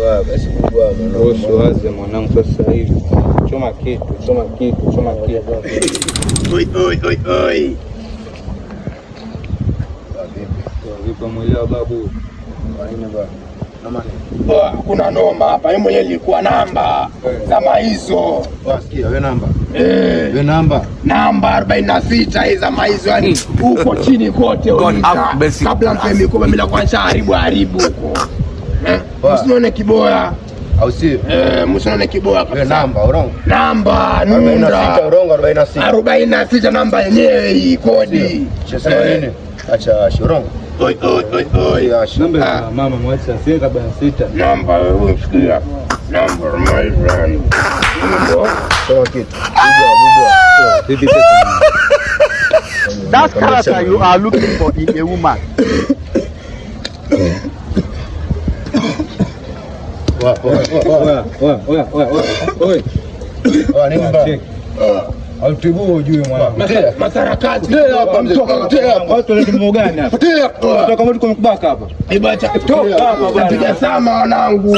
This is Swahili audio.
Basi bwana. Ruhusu waze mwanangu sasa hivi. Choma kitu. Oi. Vipi mwelewa babu? Haina bwana. Kuna noma hapa. Mimi mwenyewe nilikuwa namba kama hizo. Wasikia wewe namba. Wewe namba. Namba 46 hizo kama hizo yani huko chini kote uliita. Kabla mpemi kwa mimi kwanza haribu huko. Msione kiboya. Au sio? Msione kiboya kabisa. Wewe namba urongo. Namba 46 urongo 46. 46 namba yenyewe hii kodi. Sasa nini? Acha urongo. Oi. Namba mama mwacha sika 46. Namba wewe sikia. Namba my friend. Sema kitu. Bibi That character you are looking for in a woman. Nini Altibu ujue mwanangu. Masarakati. Watu wale mambo gani hapa? Kutoka mtu kumkubaka hapa. Ibacha toka hapa bwana. Piga sama wanangu.